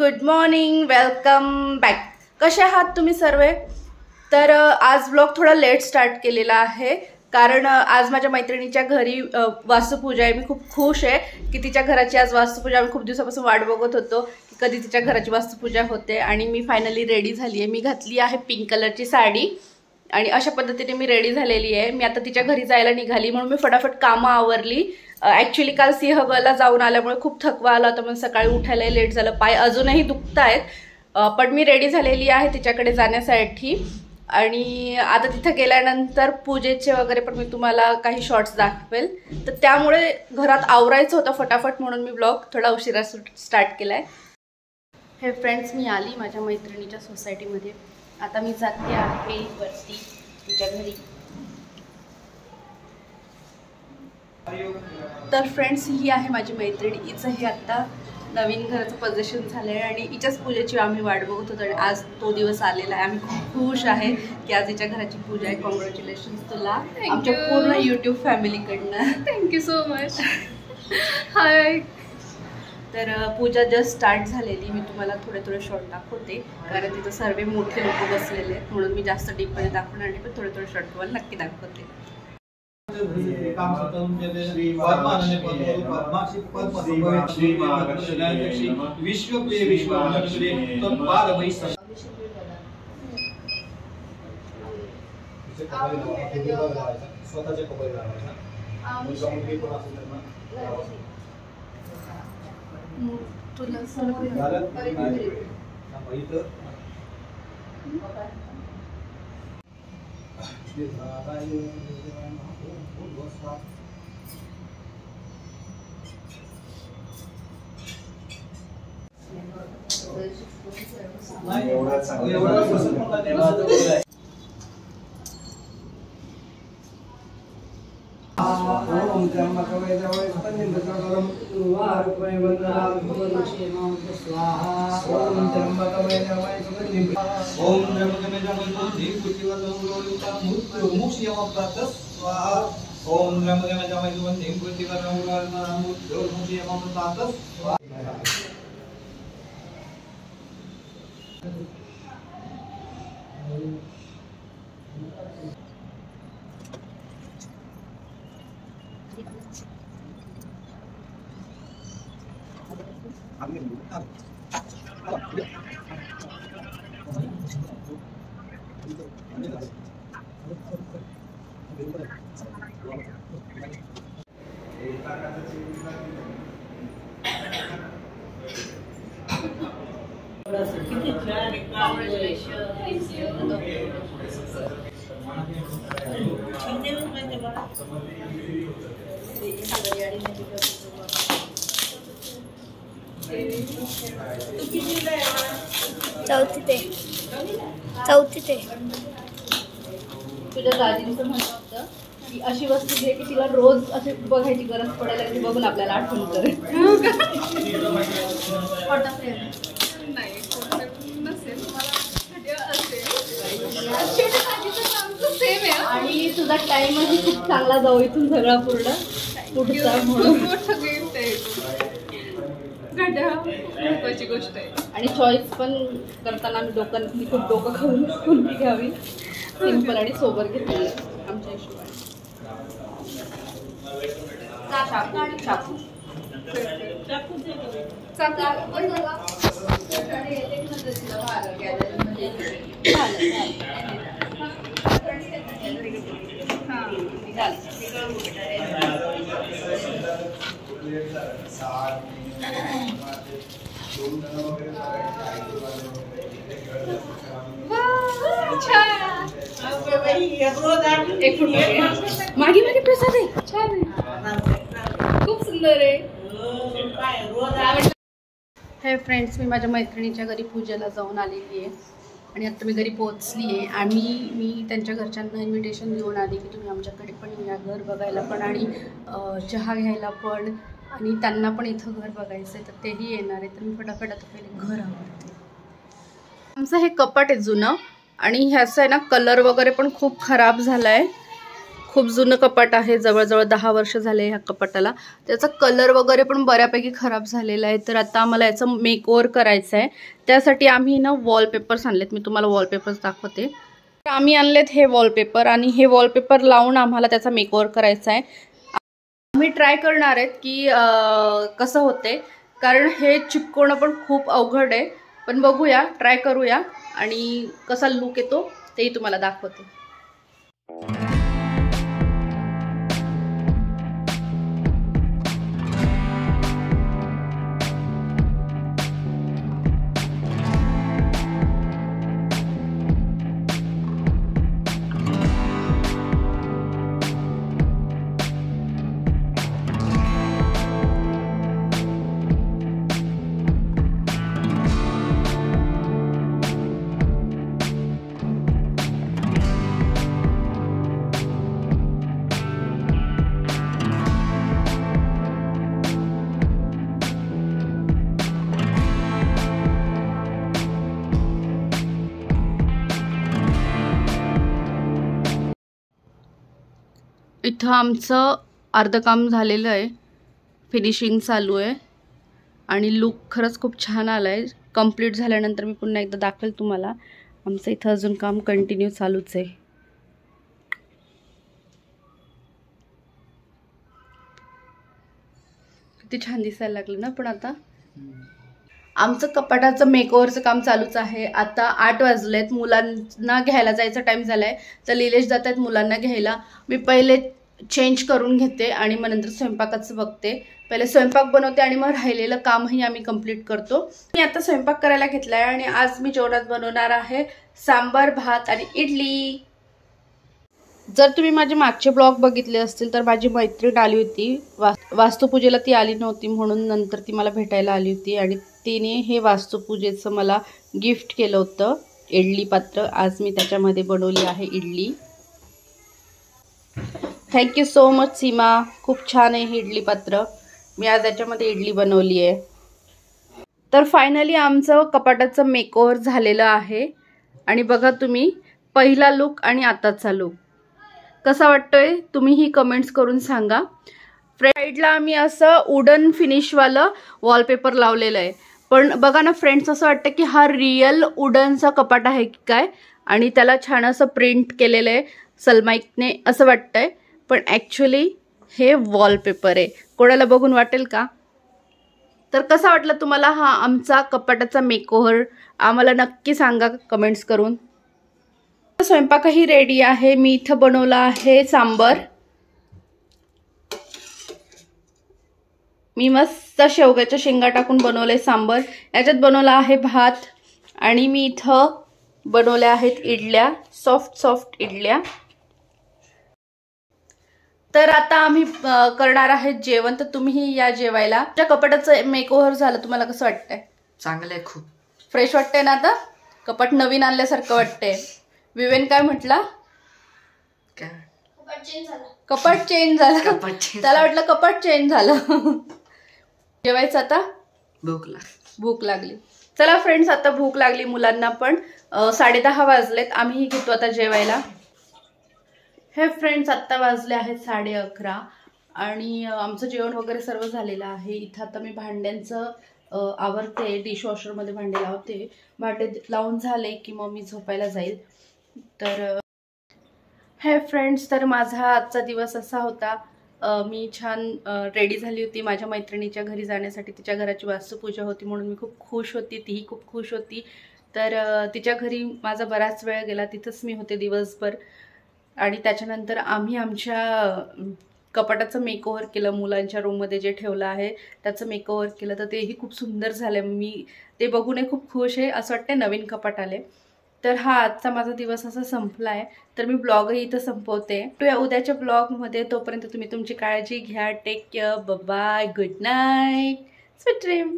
Good morning, welcome back. कसे आहात तुम्ही सर्व? तर आज व्लॉग थोडा लेट स्टार्ट केलेला आहे कारण आज माझ्या मैत्रिणीच्या घरी वास्तुपूजा आहे. मी खूप खुश आहे की तिच्या घराची आज वास्तुपूजा. आम्ही खूप दिवसापासून वाट बघत होतो की कधी तिच्या घराची वास्तुपूजा होते आणि मी फायनली रेडी झाली आहे. मी घातली आहे पिंक कलरची साडी आणि अशा पद्धतीने मी रेडी झालेली आहे. मी आता तिच्या घरी जायला निघाली म्हणून मी फटाफट कामं आवरली. ॲक्च्युली काल सिंहगडला जाऊन आल्यामुळे खूप थकवा आला होता, म्हणून सकाळी उठायला लेट झालं. पाय अजूनही दुखत आहेत, पण मी रेडी झालेली आहे तिच्याकडे जाण्यासाठी. आणि आता तिथं गेल्यानंतर पूजेचे वगैरे पण मी तुम्हाला काही शॉर्ट्स दाखवेल. तर त्यामुळे घरात आवरायचं होतं फटाफट, म्हणून मी ब्लॉग थोडा उशिरा स्टार्ट केला आहे. हे फ्रेंड्स, मी आली माझ्या मैत्रिणीच्या सोसायटीमध्ये. आता मी जाते आहे वरती तिच्या घरी. तर फ्रेंड्स, ही आहे माझी मैत्रीण. हिचं हे आत्ता नवीन घराचं पोझिशन झालं आहे आणि हिच्याच पूजेची आम्ही वाट बघत होतो आणि आज तो दिवस आलेला आहे. आम्ही खूप खुश आहे की आज हिच्या घराची पूजा आहे. कॉंग्रॅच्युलेशन्स तुला आमच्या पूर्ण यूट्यूब फॅमिलीकडनं. Thank you so much. हाय. तर पूजा जस्ट स्टार्ट झालेली. मी तुम्हाला थोडे थोडे शॉर्ट दाखवते कारण तिथं सर्व मोठे लोक बसलेले आहेत, म्हणून मी जास्त डीपमध्ये दाखवणार नाही, पण थोडे थोडे शॉर्ट तुम्हाला नक्की दाखवते. चौथी ते तुझ्या दाजींचं म्हणणं होतं की अशी वस्तू घे की तिला रोज अशी बघायची गरज पडायला ती बघून आपल्याला आठवण करेल. आणि तुझा टाइमही खूप चांगला जाऊ इथून सगळा पूर्ण पुढचा म्हणून महत्वाची गोष्ट आहे. आणि चॉईस पण करताना मी खूप डोकं खाऊन कोणती घ्यावी, सिंपल आणि सोबर घेतलेलं आमच्या हिशोबाने. मागे मागे प्रसाद आहे, छान आहे, खूप सुंदर आहे. हे फ्रेंड्स, मी माझ्या मैत्रिणीच्या घरी पूजेला जाऊन आलेली आहे आणि आता मी घरी पोहोचली आहे. आणि मी त्यांच्या घरच्यांना इन्व्हिटेशन देऊन आली की तुम्ही आमच्याकडे पण या, घर बघायला पण आणि चहा घ्यायला पण, आणि त्यांना पण इथं घर बघायचं आहे तर तेही येणार आहे. तर मी फटाफट आता पहिले घर आवडते. आमचं हे कपाट आहे जुनं आणि ह्याचं आहे ना कलर वगैरे पण खूप खराब झाला आहे. खूप जुनं कपाट आहे, जवळजवळ 10 वर्ष झाले ह्या कपाटाला. त्याचा कलर वगैरे पण बऱ्यापैकी खराब झालेला आहे. तर आता आम्हाला याचं मेकओव्हर करायचं आहे. त्यासाठी आम्ही ना वॉलपेपर्स आणलेत. मी तुम्हाला वॉलपेपर्स दाखवते. आम्ही आणलेत हे वॉलपेपर आणि हे वॉलपेपर लावून आम्हाला त्याचा मेकओव्हर करायचा आहे. आम्ही ट्राय करणार आहेत की कसं होते, कारण हे चिपकवणं पण खूप अवघड आहे. पण बघूया, ट्राय करूया आणि कसा लुक येतो तेही तुम्हाला दाखवते. इथं आमचं अर्ध काम झालेलं आहे, फिनिशिंग चालू आहे आणि लुक खरंच खूप छान आला आहे. कंप्लीट झाल्यानंतर मी पुन्हा एकदा दाखवेल तुम्हाला. आमचं इथं अजून काम कंटिन्यू चालूच आहे. किती छान दिसायला लागलं ना. पण आता आमचं कपाटाचं मेकओव्हरचं काम चालूच आहे. आता 8 वाजलेत, मुलांना घ्यायला जायचा टाइम झालाय. तर लीलेश जात आहेत मुलांना घ्यायला. मी पहिले चेंज करून घेते आणि मग नंतर स्वयंपाकाचं बघते. पहिले स्वयंपाक बनवते आणि मग राहिलेलं कामही आम्ही कंप्लीट करतो. मी आता स्वयंपाक करायला घेतलाय आणि आज मी जेवणात बनवणार आहे सांबार, भात आणि इडली. जर तुम्ही माझे मागचे ब्लॉग बघितले असतील तर माझी मैत्रीण आली होती वास्तुपूजेला. ती आली नव्हती म्हणून नंतर ती मला भेटायला आली होती आणि तिने हे वास्तुपूजेचं मला गिफ्ट केलं होतं, इडली पात्र. आज मी त्याच्यामध्ये बनवली आहे इडली. थँक्यू सो मच सीमा, खूप छान आहे ही इडली पात्र. मी आज याच्यामध्ये इडली बनवली आहे. तर फायनली आमचं कपाटाचं मेकओव्हर झालेलं आहे आणि बघा तुम्ही पहिला लुक आणि आताचा लुक कसा वाटतोय तुम्हीही कमेंट्स करून सांगा. साईडला आम्ही असं वुडन फिनिशवालं वॉलपेपर लावलेलं आहे. पण बघा ना फ्रेंड्स, असं वाटतं की हा रिअल वुडनचा कपाट आहे की काय, आणि त्याला छान असं प्रिंट केलेलं आहे सलमाईकने असं वाटतंय. पण ॲक्च्युली हे वॉलपेपर आहे. कोणाला बघून वाटेल का? तर कसा वाटला तुम्हाला हा आमचा कपाटाचा मेकओव्हर? आम्हाला नक्की सांगा कमेंट्स करून. स्वयंपाकही रेडी आहे. मी इथं बनवला आहे सांबर. मी मस्त शेवग्याच्या शेंगा टाकून बनवलंय सांबर. याच्यात बनवला आहे भात आणि मी इथं बनवल्या आहेत इडल्या, सॉफ्ट सॉफ्ट इडल्या. तर आता आम्ही करणार आहे जेवण. तर तुम्हीही या जेवायला. त्या कपाटाचं मेकओव्हर झालं, तुम्हाला कसं वाटतंय? चांगलं आहे, खूप फ्रेश वाटतंय ना. आता कपाट नवीन आणल्यासारखं वाटतंय. विवेन काय म्हटला? काय कपाट चेंज झालं. त्याला वाटलं कपाट चेंज झालं. जेवायचं आता. भूक लागली. चला फ्रेंड्स, आता भूक लागली मुलांना पण. 10:30 वाजलेत. आम्हीही घेतो आता जेवायला. हे फ्रेंड्स, आत्ता वाजले आहेत 11:30 आणि आमचं जेवण वगैरे सर्व झालेलं आहे. इथं आता मी भांड्यांचं आवरते, डिशवॉशरमध्ये भांडे लावते. भांडे लावून झाले की मग मी झोपायला जाईल. तर हे फ्रेंड्स, तर माझा आजचा दिवस असा होता. मी छान रेडी झाली होती माझ्या मैत्रिणीच्या घरी जाण्यासाठी. तिच्या घराची वास्तुपूजा होती म्हणून मी खूप खुश होती, तीही खूप खुश होती. तर तिच्या घरी माझा बराच वेळ गेला. तिथंच मी होते दिवसभर. आणि त्याच्यानंतर आम्ही आमच्या कपाटाचं मेकओव्हर केलं. मुलांच्या रूममध्ये जे ठेवलं आहे त्याचं मेकओव्हर केलं. तर तेही खूप सुंदर झालं. मी ते बघूनही खूप खुश आहे. असं वाटतं नवीन कपाट आले. तर हा आजचा माझा दिवस असा संपला आहे. तर मी ब्लॉगही इथं संपवते. उद्याच्या ब्लॉगमध्ये. तोपर्यंत तुम्ही तुमची काळजी घ्या. Take care. Bye. Good night. Sweet dream.